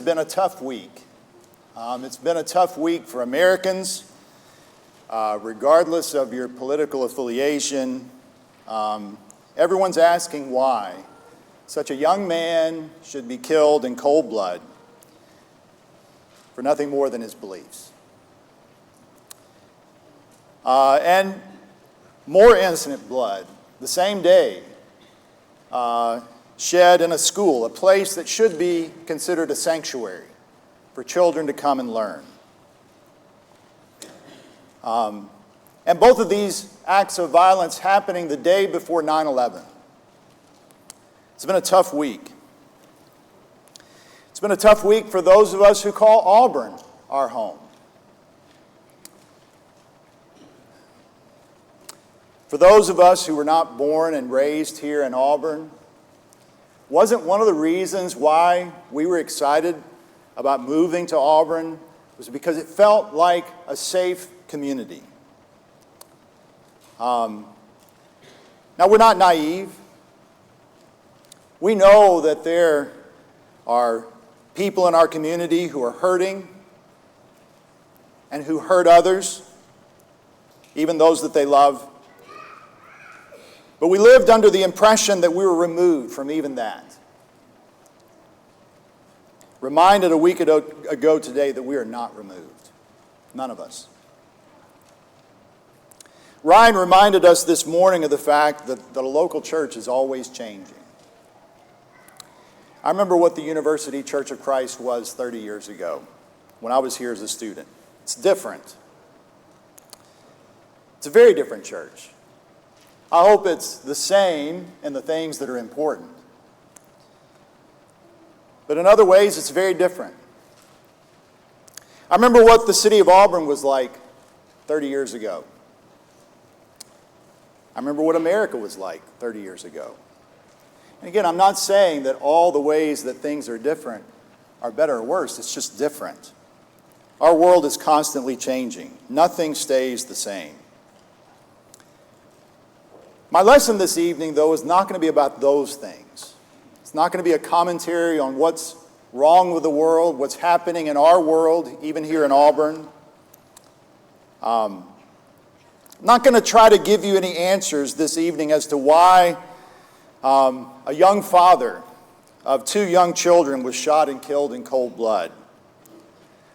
been a tough week. It's been a tough week for Americans, regardless of your political affiliation. Everyone's asking why such a young man should be killed in cold blood for nothing more than his beliefs. And more innocent blood, the same day, shed in a school, a place that should be considered a sanctuary for children to come and learn. And both of these acts of violence happening the day before 9/11. It's been a tough week. It's been a tough week for those of us who call Auburn our home. For those of us who were not born and raised here in Auburn, wasn't one of the reasons why we were excited about moving to Auburn was because it felt like a safe community. Now, we're not naive. We know that there are people in our community who are hurting and who hurt others, even those that they love. But we lived under the impression that we were removed from even that. Reminded a week ago today that we are not removed. None of us. Ryan reminded us this morning of the fact that the local church is always changing. I remember what the University Church of Christ was 30 years ago when I was here as a student. It's different. It's a very different church. I hope it's the same in the things that are important. But in other ways, it's very different. I remember what the city of Auburn was like 30 years ago. I remember what America was like 30 years ago. And again, I'm not saying that all the ways that things are different are better or worse. It's just different. Our world is constantly changing. Nothing stays the same. My lesson this evening, though, is not going to be about those things. It's not going to be a commentary on what's wrong with the world, what's happening in our world, even here in Auburn. I'm not going to try to give you any answers this evening as to why a young father of 2 young children was shot and killed in cold blood.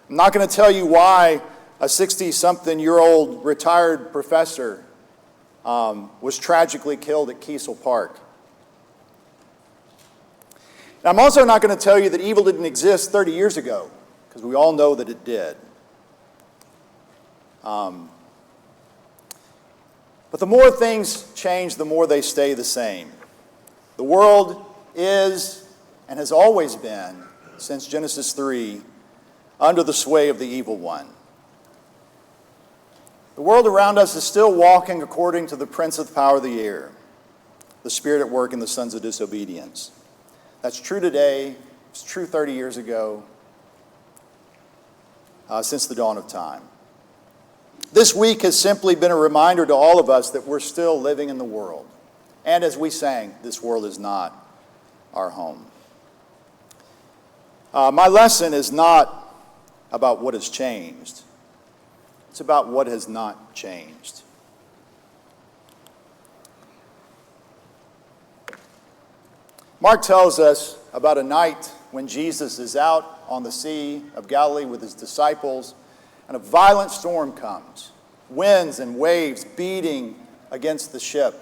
I'm not going to tell you why a 60-something-year-old retired professor was tragically killed at Kiesel Park. And I'm also not going to tell you that evil didn't exist 30 years ago, because we all know that it did. But the more things change, the more they stay the same. The world is, and has always been, since Genesis 3, under the sway of the evil one. The world around us is still walking according to the prince of the power of the air, the spirit at work in the sons of disobedience. That's true today. It's true 30 years ago, since the dawn of time. This week has simply been a reminder to all of us that we're still living in the world. And as we sang, this world is not our home. My lesson is not about what has changed. It's about what has not changed. Mark tells us about a night when Jesus is out on the Sea of Galilee with his disciples, and a violent storm comes. Winds and waves beating against the ship,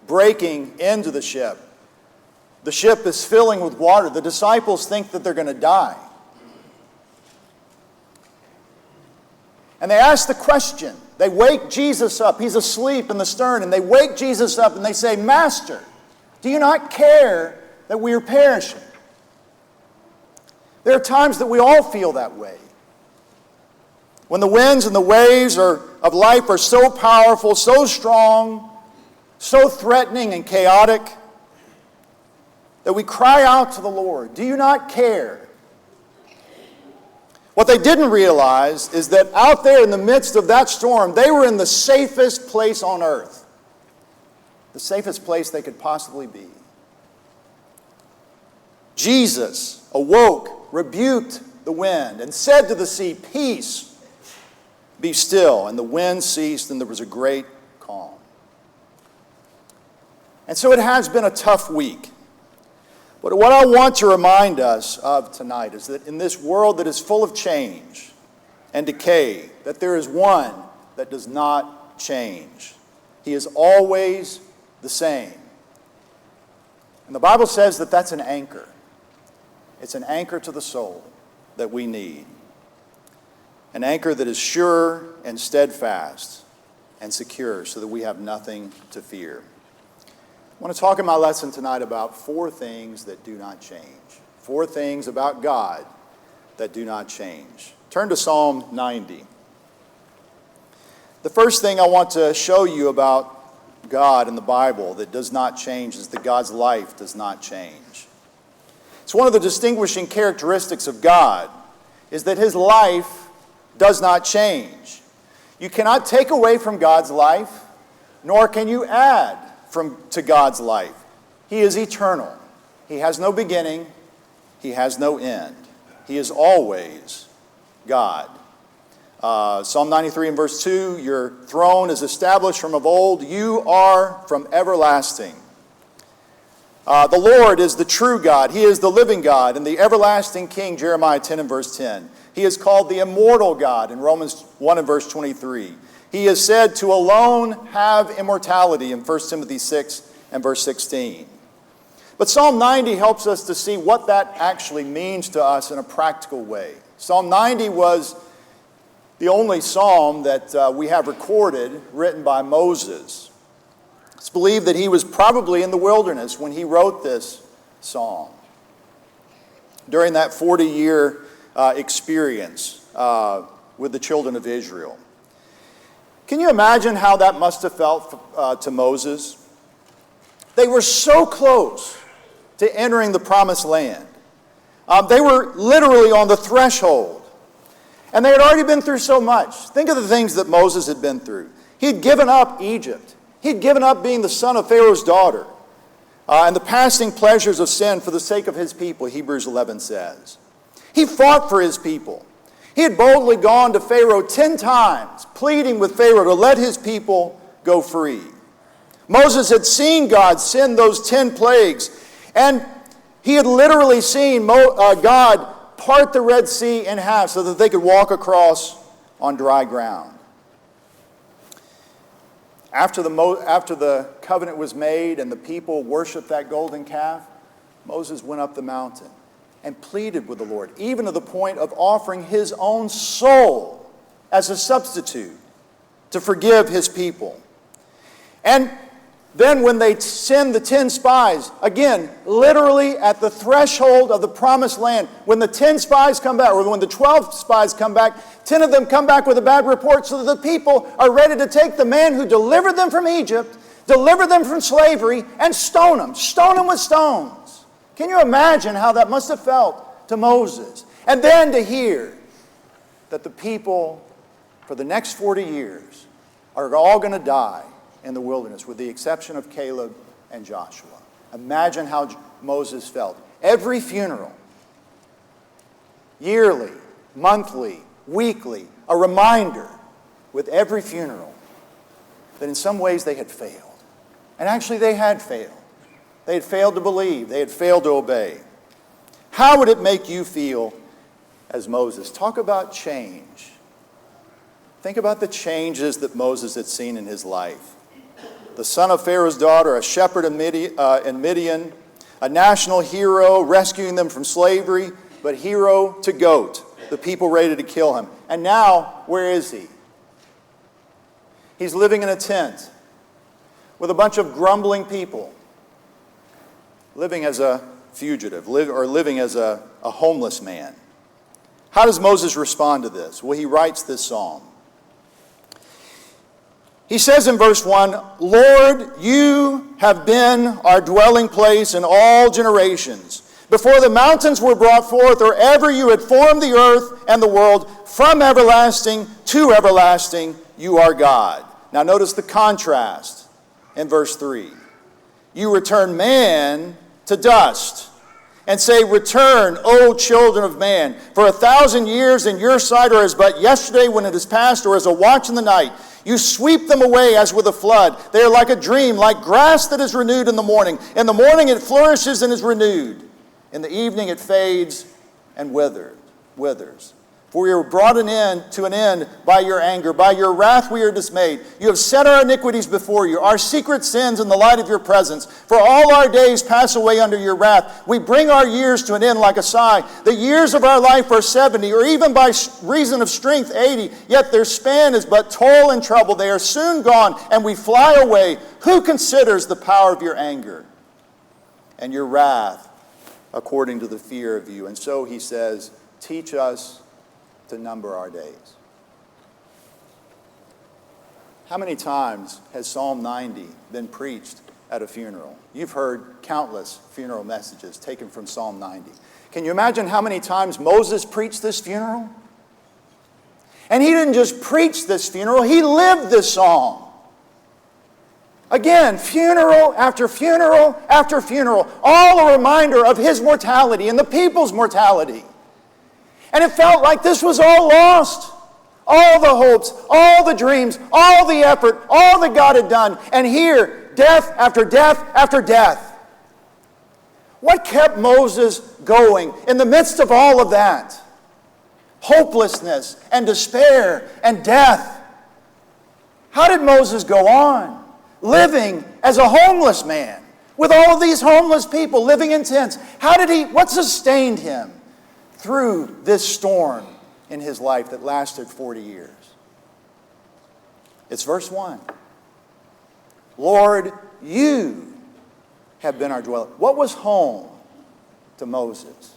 breaking into the ship. The ship is filling with water. The disciples think that they're going to die. And they ask the question. They wake Jesus up. He's asleep in the stern, and they wake Jesus up and they say, "Master, do you not care that we are perishing?" There are times that we all feel that way. When the winds and the waves of life are so powerful, so strong, so threatening and chaotic, that we cry out to the Lord, "Do you not care?" What they didn't realize is that out there in the midst of that storm, they were in the safest place on earth. The safest place they could possibly be. Jesus awoke, rebuked the wind, and said to the sea, "Peace, be still." And the wind ceased, and there was a great calm. And so it has been a tough week. But what I want to remind us of tonight is that in this world that is full of change and decay, that there is one that does not change. He is always the same. And the Bible says that that's an anchor. It's an anchor to the soul that we need. An anchor that is sure and steadfast and secure so that we have nothing to fear. I want to talk in my lesson tonight about 4 things that do not change. 4 things about God that do not change. Turn to Psalm 90. The first thing I want to show you about God in the Bible that does not change is that God's life does not change. It's one of the distinguishing characteristics of God is that His life does not change. You cannot take away from God's life, nor can you add to God's life. He is eternal. He has no beginning. He has no end. He is always God. Psalm 93 and verse 2, "Your throne is established from of old. You are from everlasting." The Lord is the true God. He is the living God and the everlasting King, Jeremiah 10 and verse 10. He is called the immortal God in Romans 1 and verse 23. He is said to alone have immortality in 1 Timothy 6 and verse 16. But Psalm 90 helps us to see what that actually means to us in a practical way. Psalm 90 was the only psalm that we have recorded written by Moses. It's believed that he was probably in the wilderness when he wrote this psalm during that 40-year experience with the children of Israel. Can you imagine how that must have felt to Moses? They were so close to entering the promised land. They were literally on the threshold. And they had already been through so much. Think of the things that Moses had been through. He'd given up Egypt. He'd given up being the son of Pharaoh's daughter. And the passing pleasures of sin for the sake of his people, Hebrews 11 says. He fought for his people. He had boldly gone to Pharaoh 10 times, pleading with Pharaoh to let his people go free. Moses had seen God send those 10 plagues, and he had literally seen God part the Red Sea in half so that they could walk across on dry ground. After the covenant was made and the people worshiped that golden calf, Moses went up the mountain and pleaded with the Lord, even to the point of offering his own soul as a substitute to forgive his people. And then when they send the 10 spies, again, literally at the threshold of the promised land, when the 10 spies come back, or when the 12 spies come back, 10 of them come back with a bad report so that the people are ready to take the man who delivered them from Egypt, deliver them from slavery, and stone them with stones. Can you imagine how that must have felt to Moses? And then to hear that the people for the next 40 years are all going to die in the wilderness, with the exception of Caleb and Joshua. Imagine how Moses felt. Every funeral, yearly, monthly, weekly, a reminder with every funeral that in some ways they had failed. And actually they had failed. They had failed to believe. They had failed to obey. How would it make you feel as Moses? Talk about change. Think about the changes that Moses had seen in his life. The son of Pharaoh's daughter, a shepherd in Midian, a national hero rescuing them from slavery, but hero to goat, the people ready to kill him. And now, where is he? He's living in a tent with a bunch of grumbling people, living as a fugitive, living as a homeless man. How does Moses respond to this? Well, he writes this psalm. He says in verse 1, "Lord, you have been our dwelling place in all generations. Before the mountains were brought forth, or ever you had formed the earth and the world, from everlasting to everlasting, you are God." Now notice the contrast in verse 3. "You return man to dust, and say, return, O children of man. For 1,000 years in your sight are as but yesterday when it is past, or as a watch in the night. You sweep them away as with a flood. They are like a dream, like grass that is renewed in the morning. In the morning it flourishes and is renewed. In the evening it fades and withers. For we are brought to an end by your anger. By your wrath we are dismayed. You have set our iniquities before you, our secret sins in the light of your presence. For all our days pass away under your wrath. We bring our years to an end like a sigh. The years of our life are 70, or even by reason of strength 80. Yet their span is but toil and trouble. They are soon gone, and we fly away. Who considers the power of your anger and your wrath according to the fear of you? And so he says, teach us to number our days. How many times has Psalm 90 been preached at a funeral? You've heard countless funeral messages taken from Psalm 90. Can you imagine how many times Moses preached this funeral? And he didn't just preach this funeral, he lived this psalm. Again, funeral after funeral after funeral, all a reminder of his mortality and the people's mortality. And it felt like this was all lost. All the hopes, all the dreams, all the effort, all that God had done. And here, death after death after death. What kept Moses going in the midst of all of that? Hopelessness and despair and death. How did Moses go on? Living as a homeless man with all of these homeless people living in tents. What sustained him through this storm in his life that lasted 40 years? It's verse 1. Lord, you have been our dwelling. What was home to Moses?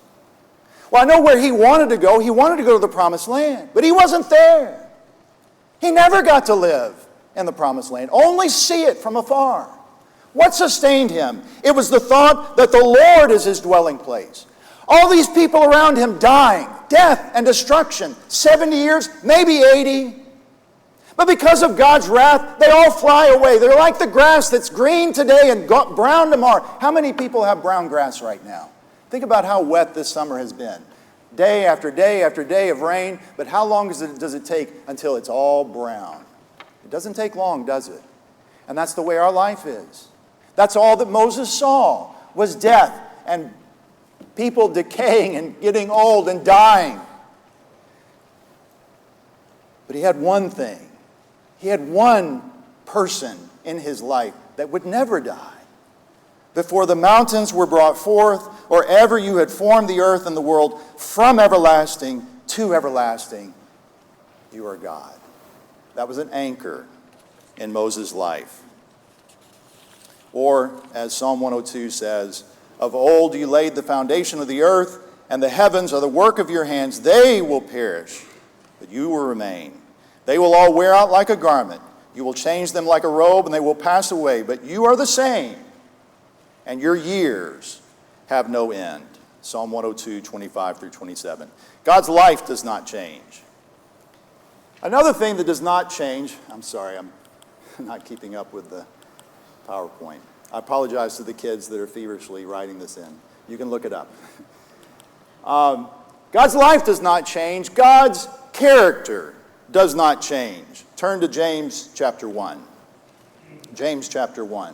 Well, I know where he wanted to go. He wanted to go to the promised land, but he wasn't there. He never got to live in the promised land, only see it from afar. What sustained him? It was the thought that the Lord is his dwelling place. All these people around him dying, death and destruction, 70 years, maybe 80. But because of God's wrath, they all fly away. They're like the grass that's green today and brown tomorrow. How many people have brown grass right now? Think about how wet this summer has been. Day after day after day of rain, but how long does it take until it's all brown? It doesn't take long, does it? And that's the way our life is. That's all that Moses saw was death and people decaying and getting old and dying. But he had one thing. He had one person in his life that would never die. Before the mountains were brought forth, or ever you had formed the earth and the world, from everlasting to everlasting, you are God. That was an anchor in Moses' life. Or, as Psalm 102 says, of old you laid the foundation of the earth, and the heavens are the work of your hands. They will perish, but you will remain. They will all wear out like a garment. You will change them like a robe, and they will pass away. But you are the same, and your years have no end. Psalm 102, 25 through 27. God's life does not change. Another thing that does not change, I'm sorry, I'm not keeping up with the PowerPoint. I apologize to the kids that are feverishly writing this in. You can look it up. God's life does not change. God's character does not change. Turn to James chapter 1. James chapter 1.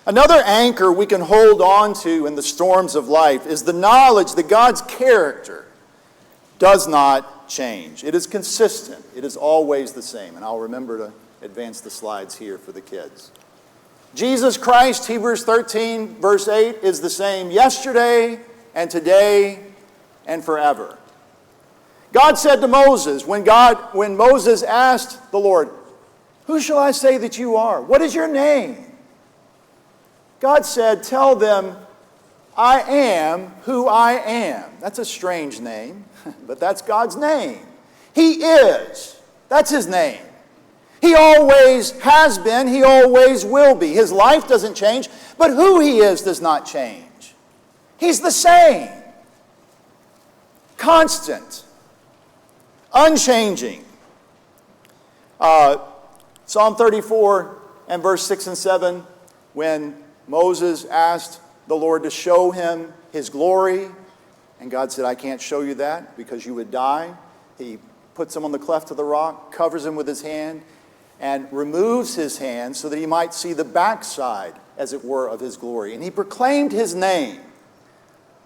Another anchor we can hold on to in the storms of life is the knowledge that God's character does not change. It is consistent. It is always the same. And I'll remember to advance the slides here for the kids. Jesus Christ, Hebrews 13, verse 8, is the same yesterday and today and forever. God said to Moses, when Moses asked the Lord, who shall I say that you are? What is your name? God said, tell them, I am who I am. That's a strange name, but that's God's name. He is. That's his name. He always has been. He always will be. His life doesn't change, but who he is does not change. He's the same. Constant. Unchanging. Psalm 34 and verse 6 and 7, when Moses asked the Lord to show him his glory. And God said, I can't show you that because you would die. He puts him on the cleft of the rock, covers him with his hand, and removes his hand so that he might see the backside, as it were, of his glory. And he proclaimed his name.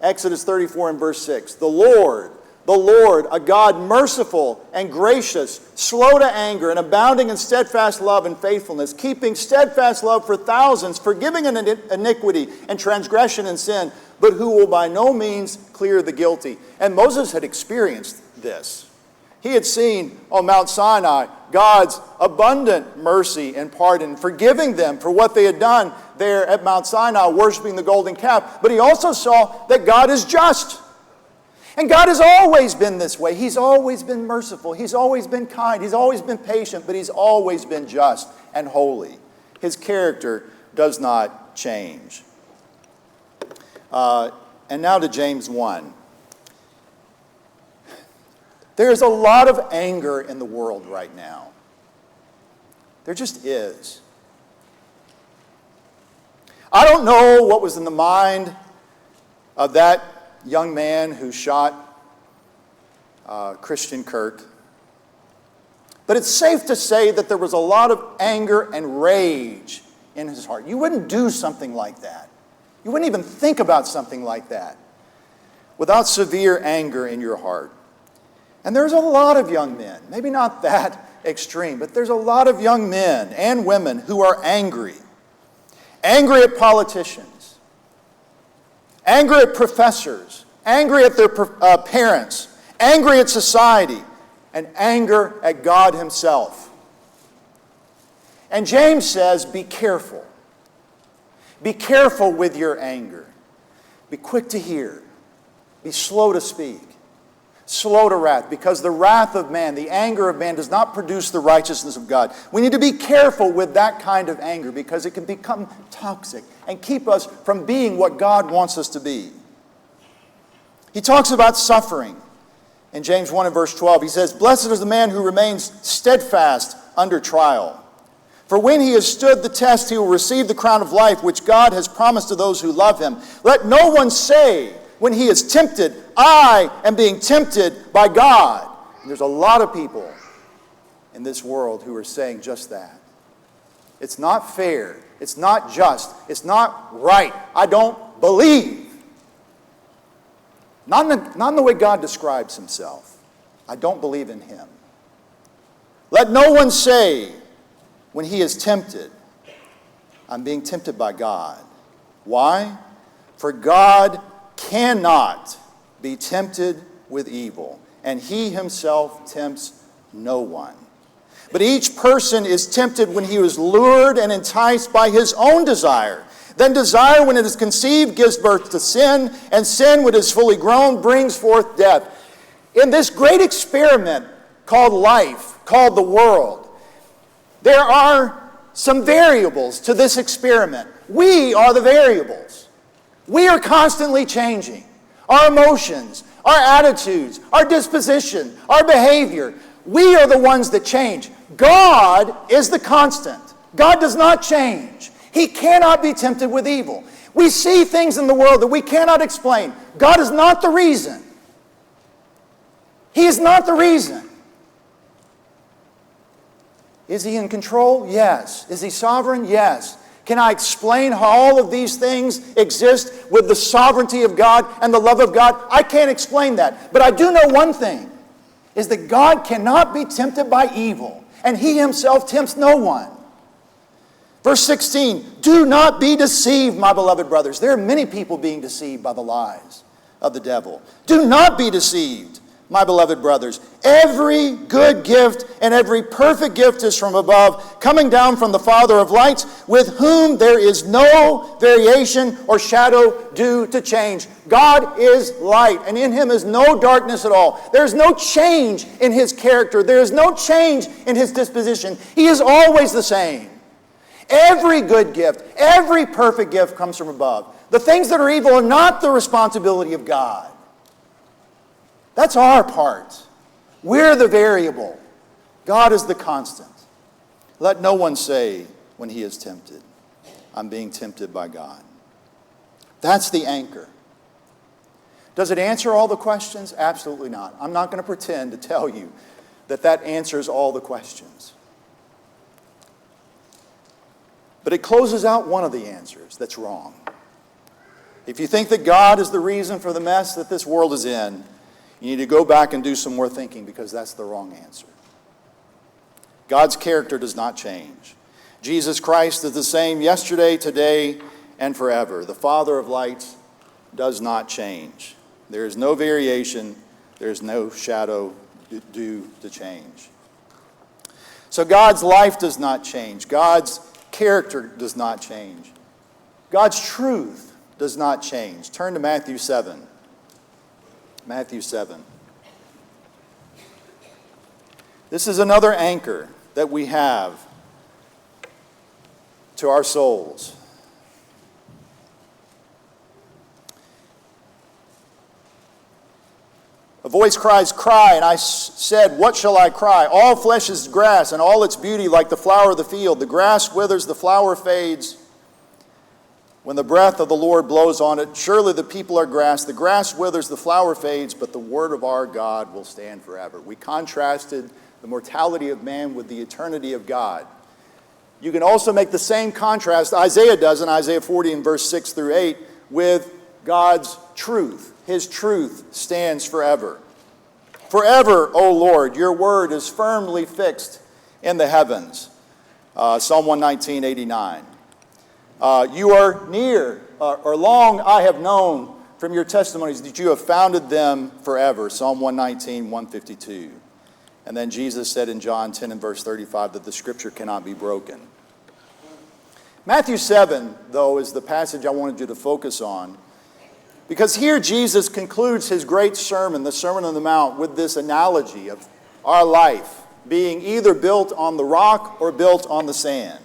Exodus 34 and verse 6. The Lord, a God merciful and gracious, slow to anger, and abounding in steadfast love and faithfulness, keeping steadfast love for thousands, forgiving iniquity and transgression and sin, but who will by no means clear the guilty. And Moses had experienced this. He had seen on Mount Sinai God's abundant mercy and pardon, forgiving them for what they had done there at Mount Sinai, worshiping the golden calf. But he also saw that God is just. And God has always been this way. He's always been merciful. He's always been kind. He's always been patient, but he's always been just and holy. His character does not change. And now to James 1. There's a lot of anger in the world right now. There just is. I don't know what was in the mind of that young man who shot Christian Kirk. But it's safe to say that there was a lot of anger and rage in his heart. You wouldn't do something like that. You wouldn't even think about something like that without severe anger in your heart. And there's a lot of young men, maybe not that extreme, but there's a lot of young men and women who are angry. Angry at politicians, angry at professors, angry at their parents, angry at society, and anger at God himself. And James says, be careful. Be careful with your anger. Be quick to hear. Be slow to speak. Slow to wrath, because the wrath of man, the anger of man, does not produce the righteousness of God. We need to be careful with that kind of anger because it can become toxic and keep us from being what God wants us to be. He talks about suffering. In James 1 and verse 12, he says, blessed is the man who remains steadfast under trial. For when he has stood the test, he will receive the crown of life, which God has promised to those who love him. Let no one say, when he is tempted, I am being tempted by God. And there's a lot of people in this world who are saying just that. It's not fair. It's not just. It's not right. I don't believe. Not in the way God describes himself. I don't believe in him. Let no one say when he is tempted, I'm being tempted by God. Why? For God cannot be tempted with evil, and he himself tempts no one. But each person is tempted when he is lured and enticed by his own desire. Then desire, when it is conceived, gives birth to sin, and sin, when it is fully grown, brings forth death. In this great experiment called life, called the world, there are some variables to this experiment. We are the variables. We are constantly changing. Our emotions, our attitudes, our disposition, our behavior. We are the ones that change. God is the constant. God does not change. He cannot be tempted with evil. We see things in the world that we cannot explain. God is not the reason. He is not the reason. Is he in control? Yes. Is he sovereign? Yes. Can I explain how all of these things exist with the sovereignty of God and the love of God? I can't explain that. But I do know one thing, is that God cannot be tempted by evil, and he himself tempts no one. Verse 16, do not be deceived, my beloved brothers. There are many people being deceived by the lies of the devil. Do not be deceived, my beloved brothers. Every good gift and every perfect gift is from above, coming down from the Father of lights, with whom there is no variation or shadow due to change. God is light, and in him is no darkness at all. There is no change in his character. There is no change in his disposition. He is always the same. Every good gift, every perfect gift comes from above. The things that are evil are not the responsibility of God. That's our part. We're the variable. God is the constant. Let no one say when he is tempted, I'm being tempted by God. That's the anchor. Does it answer all the questions? Absolutely not. I'm not going to pretend to tell you that answers all the questions. But it closes out one of the answers that's wrong. If you think that God is the reason for the mess that this world is in, you need to go back and do some more thinking, because that's the wrong answer. God's character does not change. Jesus Christ is the same yesterday, today, and forever. The Father of lights does not change. There is no variation. There is no shadow due to change. So God's life does not change. God's character does not change. God's truth does not change. Turn to Matthew 7. Matthew 7. This is another anchor that we have to our souls. A voice cries, "Cry," and I said, "What shall I cry? All flesh is grass, and all its beauty like the flower of the field. The grass withers, the flower fades, when the breath of the Lord blows on it. Surely the people are grass. The grass withers, the flower fades, but the word of our God will stand forever." We contrasted the mortality of man with the eternity of God. You can also make the same contrast Isaiah does in Isaiah 40 and verse 6 through 8 with God's truth. His truth stands forever. Forever, O Lord, your word is firmly fixed in the heavens. Psalm 119:89. You are near, or long I have known from your testimonies that you have founded them forever. Psalm 119:152. And then Jesus said in John 10 and verse 35 that the scripture cannot be broken. Matthew 7, though, is the passage I wanted you to focus on, because here Jesus concludes his great sermon, the Sermon on the Mount, with this analogy of our life being either built on the rock or built on the sand.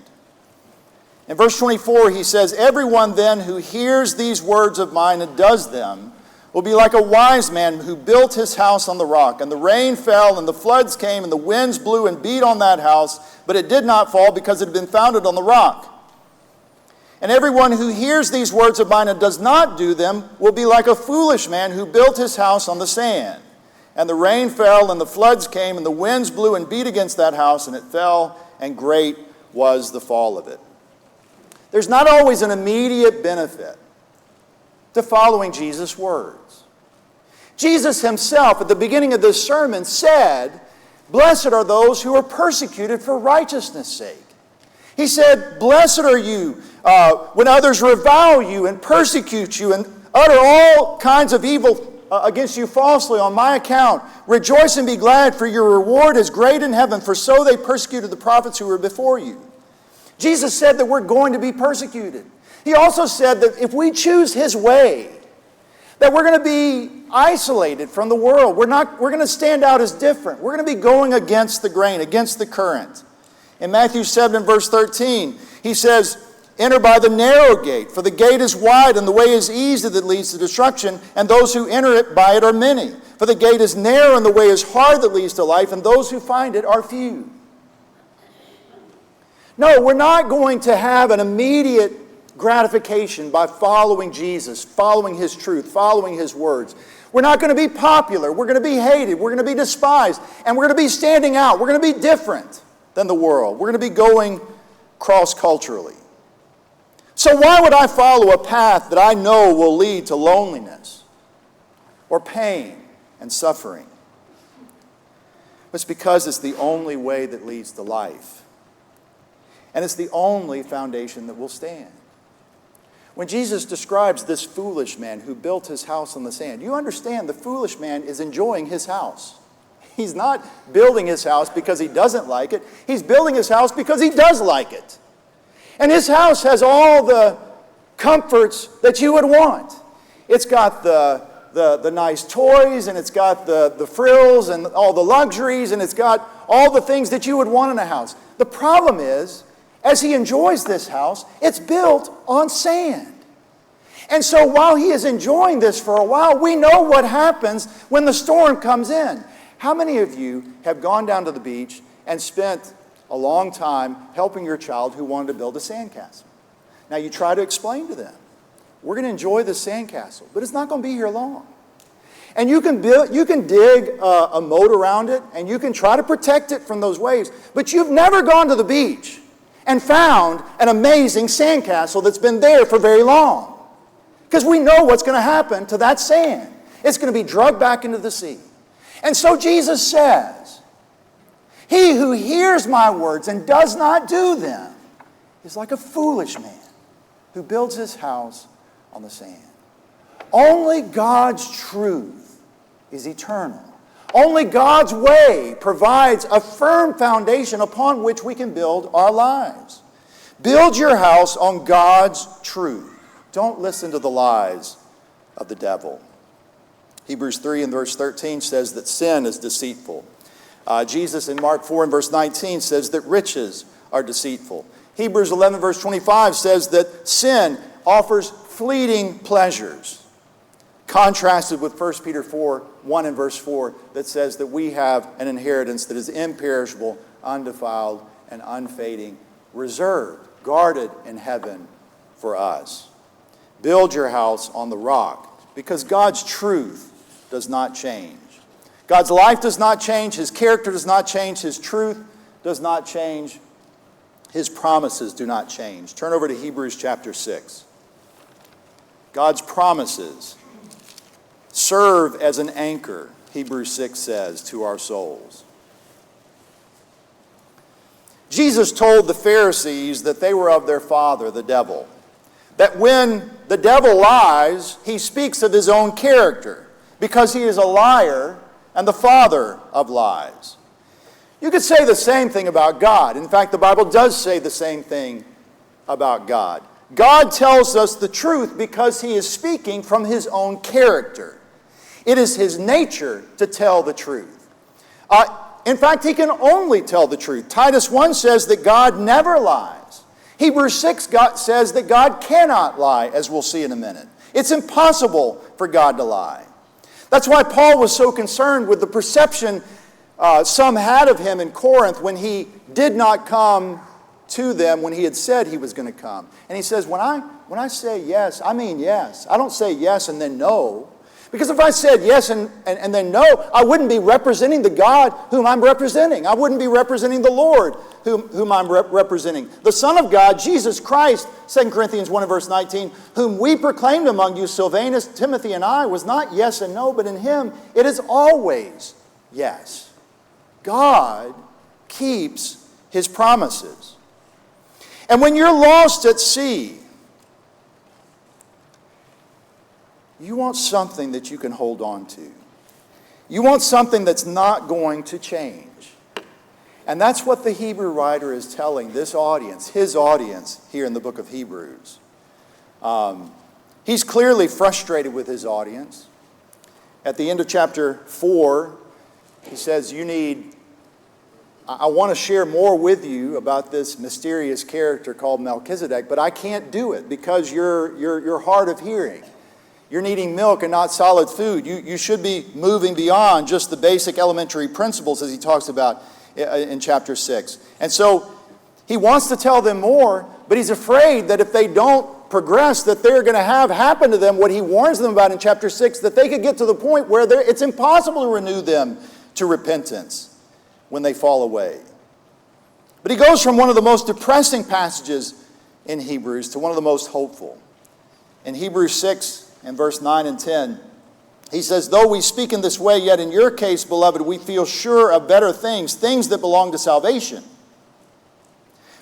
In verse 24, he says, "Everyone then who hears these words of mine and does them will be like a wise man who built his house on the rock. And the rain fell, and the floods came, and the winds blew and beat on that house, but it did not fall because it had been founded on the rock. And everyone who hears these words of mine and does not do them will be like a foolish man who built his house on the sand. And the rain fell, and the floods came, and the winds blew and beat against that house, and it fell, and great was the fall of it." There's not always an immediate benefit to following Jesus' words. Jesus himself, at the beginning of this sermon, said, "Blessed are those who are persecuted for righteousness' sake." He said, "Blessed are you when others revile you and persecute you and utter all kinds of evil against you falsely on my account. Rejoice and be glad, for your reward is great in heaven, for so they persecuted the prophets who were before you." Jesus said that we're going to be persecuted. He also said that if we choose his way, that we're going to be isolated from the world. We're going to stand out as different. We're going to be going against the grain, against the current. In Matthew 7 verse 13, he says, "Enter by the narrow gate, for the gate is wide and the way is easy that leads to destruction, and those who enter it by it are many. For the gate is narrow and the way is hard that leads to life, and those who find it are few." No, we're not going to have an immediate gratification by following Jesus, following his truth, following his words. We're not going to be popular. We're going to be hated. We're going to be despised. And we're going to be standing out. We're going to be different than the world. We're going to be going cross-culturally. So why would I follow a path that I know will lead to loneliness or pain and suffering? It's because it's the only way that leads to life. And it's the only foundation that will stand. When Jesus describes this foolish man who built his house on the sand, you understand the foolish man is enjoying his house. He's not building his house because he doesn't like it. He's building his house because he does like it. And his house has all the comforts that you would want. It's got the nice toys, and it's got the frills and all the luxuries, and it's got all the things that you would want in a house. The problem is, as he enjoys this house, it's built on sand. And so while he is enjoying this for a while, we know what happens when the storm comes in. How many of you have gone down to the beach and spent a long time helping your child who wanted to build a sandcastle? Now you try to explain to them, we're going to enjoy the sandcastle, but it's not going to be here long. And you can dig a moat around it, and you can try to protect it from those waves, but you've never gone to the beach and found an amazing sandcastle that's been there for very long. Because we know what's going to happen to that sand. It's going to be dragged back into the sea. And so Jesus says, he who hears my words and does not do them is like a foolish man who builds his house on the sand. Only God's truth is eternal. Only God's way provides a firm foundation upon which we can build our lives. Build your house on God's truth. Don't listen to the lies of the devil. Hebrews 3 and verse 13 says that sin is deceitful. Jesus in Mark 4 and verse 19 says that riches are deceitful. Hebrews 11 verse 25 says that sin offers fleeting pleasures. Contrasted with 1 Peter 4, 1 and verse 4 that says that we have an inheritance that is imperishable, undefiled, and unfading, reserved, guarded in heaven for us. Build your house on the rock because God's truth does not change. God's life does not change. His character does not change. His truth does not change. His promises do not change. Turn over to Hebrews chapter 6. God's promises serve as an anchor, Hebrews 6 says, to our souls. Jesus told the Pharisees that they were of their father, the devil. That when the devil lies, he speaks of his own character, because he is a liar and the father of lies. You could say the same thing about God. In fact, the Bible does say the same thing about God. God tells us the truth because he is speaking from his own character. It is his nature to tell the truth. In fact, he can only tell the truth. Titus 1 says that God never lies. Hebrews 6 says that God cannot lie, as we'll see in a minute. It's impossible for God to lie. That's why Paul was so concerned with the perception some had of him in Corinth when he did not come to them when he had said he was going to come. And he says, when I say yes, I mean yes. I don't say yes and then no. Because if I said yes and then no, I wouldn't be representing the God whom I'm representing. I wouldn't be representing the Lord whom I'm representing. The Son of God, Jesus Christ, 2 Corinthians 1 and verse 19, whom we proclaimed among you, Silvanus, Timothy, and I, was not yes and no, but in him it is always yes. God keeps his promises. And when you're lost at sea, you want something that you can hold on to. You want something that's not going to change. And that's what the Hebrew writer is telling this audience, his audience here in the book of Hebrews. He's clearly frustrated with his audience. At the end of chapter 4, he says, I want to share more with you about this mysterious character called Melchizedek, but I can't do it because you're hard of hearing. You're needing milk and not solid food. You should be moving beyond just the basic elementary principles as he talks about in chapter 6. And so he wants to tell them more, but he's afraid that if they don't progress, that they're going to have happen to them what he warns them about in chapter 6, that they could get to the point where it's impossible to renew them to repentance when they fall away. But he goes from one of the most depressing passages in Hebrews to one of the most hopeful. In Hebrews 6, in verse 9 and 10, he says, though we speak in this way, yet in your case, beloved, we feel sure of better things, things that belong to salvation.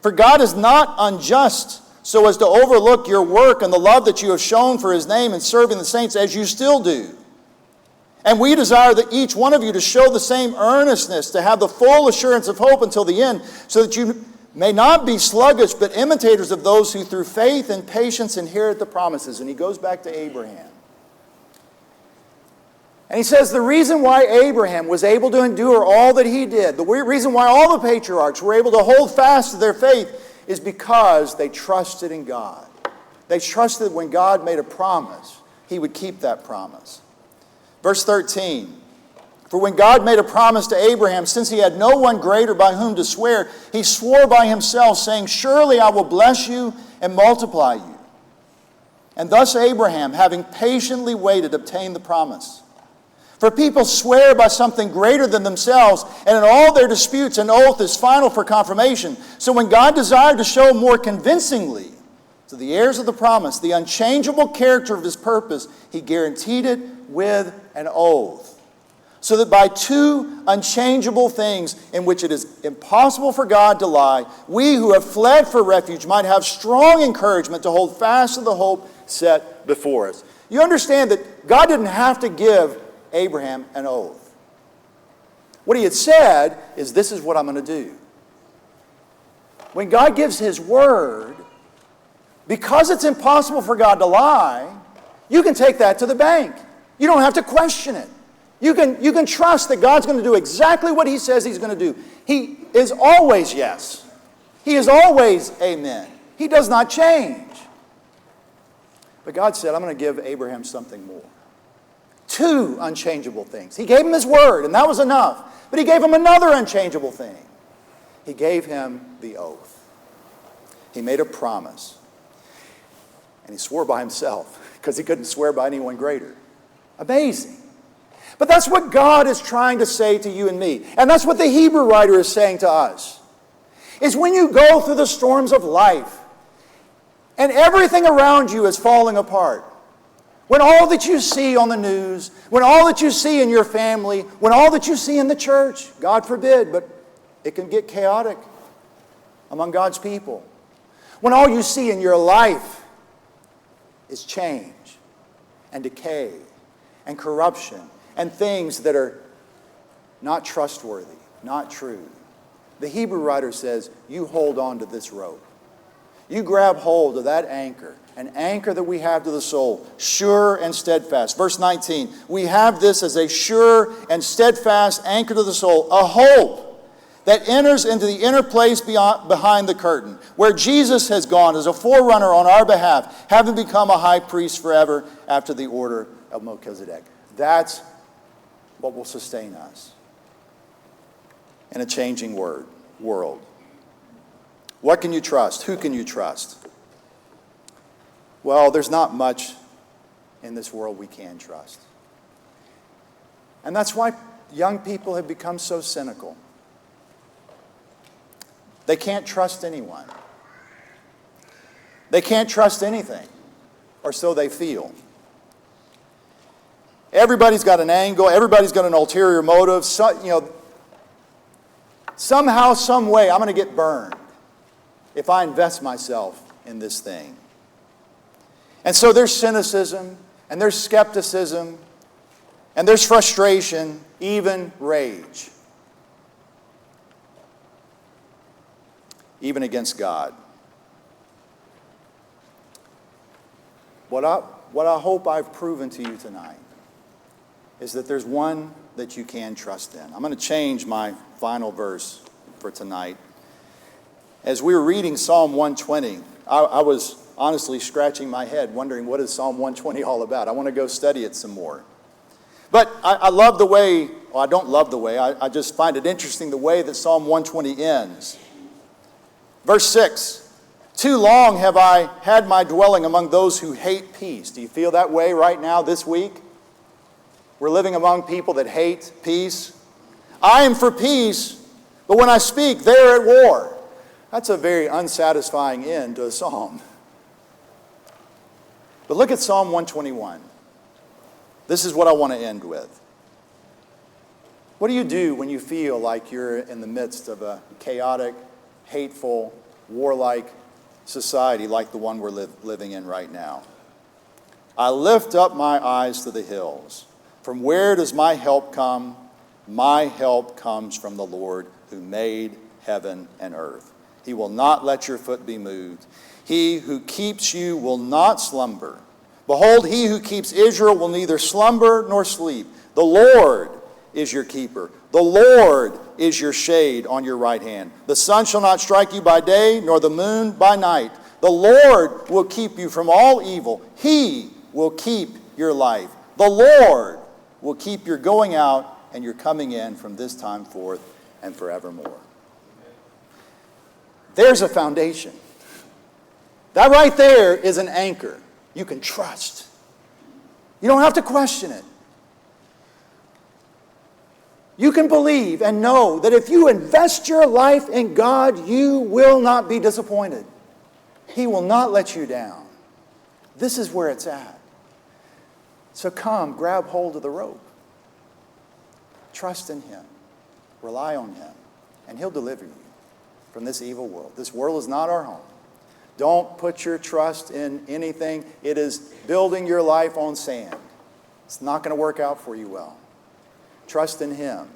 For God is not unjust so as to overlook your work and the love that you have shown for his name in serving the saints as you still do. And we desire that each one of you to show the same earnestness, to have the full assurance of hope until the end, so that you may not be sluggish, but imitators of those who through faith and patience inherit the promises. And he goes back to Abraham. And he says the reason why Abraham was able to endure all that he did, the reason why all the patriarchs were able to hold fast to their faith, is because they trusted in God. They trusted when God made a promise, he would keep that promise. Verse 13. For when God made a promise to Abraham, since he had no one greater by whom to swear, he swore by himself, saying, surely I will bless you and multiply you. And thus Abraham, having patiently waited, obtained the promise. For people swear by something greater than themselves, and in all their disputes an oath is final for confirmation. So when God desired to show more convincingly to the heirs of the promise the unchangeable character of his purpose, he guaranteed it with an oath. So that by two unchangeable things in which it is impossible for God to lie, we who have fled for refuge might have strong encouragement to hold fast to the hope set before us. You understand that God didn't have to give Abraham an oath. What he had said is, this is what I'm going to do. When God gives his word, because it's impossible for God to lie, you can take that to the bank. You don't have to question it. You can trust that God's going to do exactly what he says he's going to do. He is always yes. He is always amen. He does not change. But God said, I'm going to give Abraham something more. Two unchangeable things. He gave him his word, and that was enough. But he gave him another unchangeable thing. He gave him the oath. He made a promise. And he swore by himself, because he couldn't swear by anyone greater. Amazing. But that's what God is trying to say to you and me. And that's what the Hebrew writer is saying to us. Is when you go through the storms of life, and everything around you is falling apart, when all that you see on the news, when all that you see in your family, when all that you see in the church, God forbid, but it can get chaotic among God's people. When all you see in your life is change and decay and corruption and things that are not trustworthy, not true. The Hebrew writer says, you hold on to this rope. You grab hold of that anchor, an anchor that we have to the soul, sure and steadfast. Verse 19, we have this as a sure and steadfast anchor to the soul, a hope that enters into the inner place behind the curtain, where Jesus has gone as a forerunner on our behalf, having become a high priest forever after the order of Melchizedek. That's what will sustain us in a changing world. What can you trust? Who can you trust? Well, there's not much in this world we can trust. And that's why young people have become so cynical. They can't trust anyone. They can't trust anything, or so they feel. Everybody's got an angle. Everybody's got an ulterior motive. Somehow, some way, I'm going to get burned if I invest myself in this thing. And so there's cynicism, and there's skepticism, and there's frustration, even rage. Even against God. What I hope I've proven to you tonight is that there's one that you can trust in. I'm going to change my final verse for tonight. As we were reading Psalm 120, I was honestly scratching my head, wondering what is Psalm 120 all about. I want to go study it some more. But I love the way, well, I don't love the way, I just find it interesting the way that Psalm 120 ends. Verse 6, too long have I had my dwelling among those who hate peace. Do you feel that way right now this week? We're living among people that hate peace. I am for peace, but when I speak, they're at war. That's a very unsatisfying end to a psalm. But look at Psalm 121. This is what I want to end with. What do you do when you feel like you're in the midst of a chaotic, hateful, warlike society like the one we're living in right now? I lift up my eyes to the hills. From where does my help come? My help comes from the Lord who made heaven and earth. He will not let your foot be moved. He who keeps you will not slumber. Behold, he who keeps Israel will neither slumber nor sleep. The Lord is your keeper. The Lord is your shade on your right hand. The sun shall not strike you by day, nor the moon by night. The Lord will keep you from all evil. He will keep your life. The Lord will keep your going out and your coming in from this time forth and forevermore. There's a foundation. That right there is an anchor. You can trust. You don't have to question it. You can believe and know that if you invest your life in God, you will not be disappointed. He will not let you down. This is where it's at. So come, grab hold of the rope. Trust in Him. Rely on Him. And He'll deliver you from this evil world. This world is not our home. Don't put your trust in anything. It is building your life on sand. It's not going to work out for you well. Trust in Him,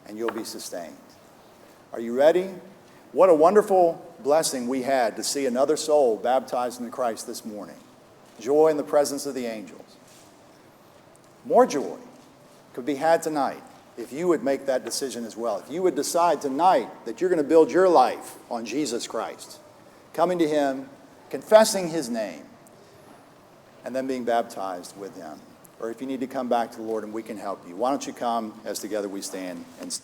and you'll be sustained. Are you ready? What a wonderful blessing we had to see another soul baptized into Christ this morning. Joy in the presence of the angels. More joy could be had tonight if you would make that decision as well. If you would decide tonight that you're going to build your life on Jesus Christ, coming to Him, confessing His name, and then being baptized with Him. Or if you need to come back to the Lord and we can help you, why don't you come as together we stand and